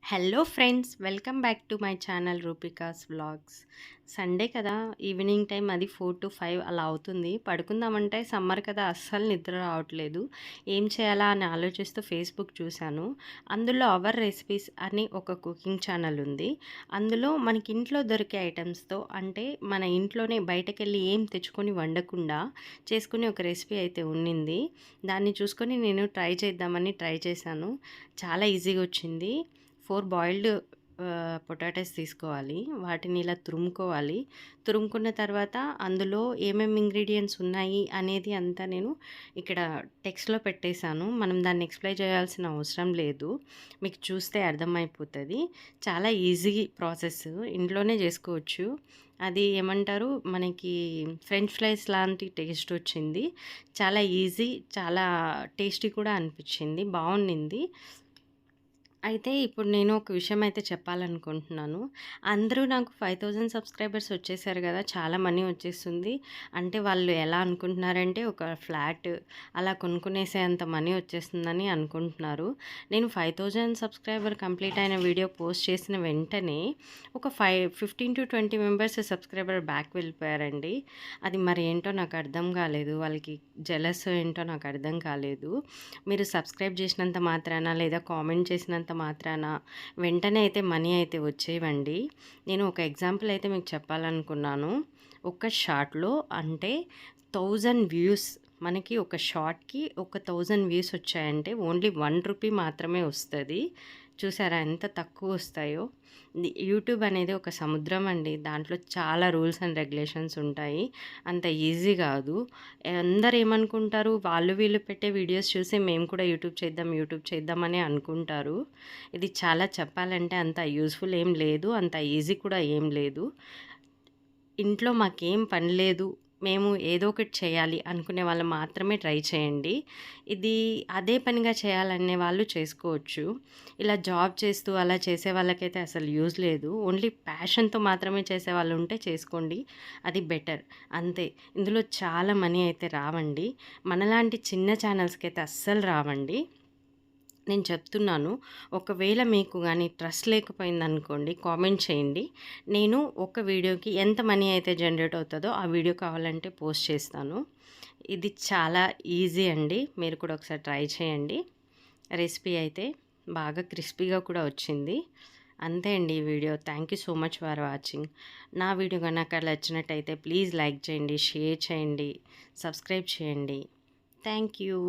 Hello friends, welcome back to my channel Rupika's vlogs. Sunday కదా, evening time అది 4 to 5 అలా అవుతుంది. పడుకుందామంటే సమ్మర్ కదా, అస్సలు నిద్ర రావట్లేదు. ఏం చేయాలా అని ఆలోచిస్తూ ఫేస్బుక్ చూశాను. అందులో అవర్ రెసిపీస్ అని ఒక కుకింగ్ ఛానల్ ఉంది. అందులో మనకి ఇంట్లో దొరికే ఐటమ్స్తో, అంటే మన ఇంట్లోనే బయటకెళ్ళి ఏం తెచ్చుకొని వండకుండా చేసుకునే ఒక రెసిపీ అయితే ఉండింది. దాన్ని చూసుకొని నేను ట్రై చేశాను. చాలా ఈజీగా వచ్చింది. 4 బాయిల్డ్ పొటాటోస్ తీసుకోవాలి. వాటిని ఇలా తురుముకోవాలి. తురుముకున్న తర్వాత అందులో ఏమేమి ఇంగ్రీడియంట్స్ ఉన్నాయి అనేది అంతా నేను ఇక్కడ టెక్స్ట్‌లో పెట్టేశాను. మనం దాన్ని ఎక్స్‌ప్లెయిన్ చేయాల్సిన అవసరం లేదు. మీకు చూస్తే అర్థమైపోతది. చాలా ఈజీ ప్రాసెస్. ఇంట్లోనే చేసుకోవచ్చు. అది ఏమంటారు, మనకి ఫ్రెంచ్ ఫ్రైస్ లాంటి టేస్ట్ వచ్చింది. చాలా ఈజీ, చాలా టేస్టీ కూడా అనిపించింది. బావుండింది. అయితే ఇప్పుడు నేను ఒక విషయం అయితే చెప్పాలనుకుంటున్నాను. అందరూ నాకు 5000 సబ్స్క్రైబర్స్ వచ్చేసారు గదా, చాలా మనీ వచ్చేస్తుంది. అంటే వాళ్ళు ఎలా అనుకుంటున్నారంటే ఒక ఫ్లాట్ అలా కొనుక్కునేసేంత మనీ వచ్చేస్తుందని అనుకుంటున్నారు. నేను 5000 సబ్స్క్రైబర్ కంప్లీట్ అయిన వీడియో పోస్ట్ చేసిన వెంటనే ఒక 15 to 20 మెంబర్స్ సబ్స్క్రైబర్ బ్యాక్ వెళ్ళిపోయారండి. అది మరి ఏంటో నాకు అర్థం కాలేదు. వాళ్ళకి జెలస్ ఏంటో నాకు అర్థం కాలేదు. మీరు సబ్స్క్రైబ్ చేసినంత మాత్రాన లేదా కామెంట్ చేసినంత మాత్రాన వెంటనే అయితే మనీ అయితే వచ్చేవండి. నేను ఒక ఎగ్జాంపుల్ అయితే మీకు చెప్పాలనుకున్నాను. ఒక షార్ట్‌లో అంటే 1000 వ్యూస్, మనకి ఒక షార్ట్‌కి ఒక 1000 వ్యూస్ వచ్చాయంటే ఓన్లీ ₹1 మాత్రమే వస్తది. చూసారా ఎంత తక్కువ వస్తాయో? యూట్యూబ్ అనేది ఒక సముద్రం అండి. దాంట్లో చాలా రూల్స్ అండ్ రెగ్యులేషన్స్ ఉంటాయి. అంత ఈజీ కాదు. అందరూ ఏమనుకుంటారు, వాళ్ళు వీళ్ళు పెట్టే వీడియోస్ చూసి మేము కూడా యూట్యూబ్ చేద్దాం అని అనుకుంటారు. ఇది చాలా చెప్పాలంటే అంత యూజ్‌ఫుల్ ఏం లేదు. అంత ఈజీ కూడా ఏం లేదు. ఇంట్లో మాకేం పని లేదు, మేము ఏదో ఒకటి చేయాలి అనుకునే వాళ్ళు మాత్రమే ట్రై చేయండి. ఇది అదే పనిగా చేయాలనే వాళ్ళు చేసుకోవచ్చు. ఇలా జాబ్ చేస్తూ అలా చేసే వాళ్ళకైతే అసలు యూజ్ లేదు. ఓన్లీ ప్యాషన్‌తో మాత్రమే చేసేవాళ్ళు ఉంటే చేసుకోండి. అది బెటర్. అంతే. ఇందులో చాలా మనీ అయితే రావండి. మనలాంటి చిన్న ఛానల్స్‌కైతే అస్సలు రావండి. నేను చెప్తున్నాను. ఒకవేళ మీకు గానీ ట్రస్ట్ లేకపోయిందనుకోండి, కామెంట్ చేయండి. నేను ఒక వీడియోకి ఎంత మనీ అయితే జనరేట్ అవుతదో ఆ వీడియో కావాలంటే పోస్ట్ చేస్తాను. ఇది చాలా ఈజీ అండి. మీరు కూడా ఒకసారి ట్రై చేయండి. రెసిపీ అయితే బాగా క్రిస్పీగా కూడా వచ్చింది. అంతే అండి ఈ video. Thank you so much for watching. నా వీడియో గనక నచ్చినట్టయితే ప్లీజ్ లైక్ చేయండి, షేర్ చేయండి, సబ్స్క్రైబ్ చేయండి. Thank you.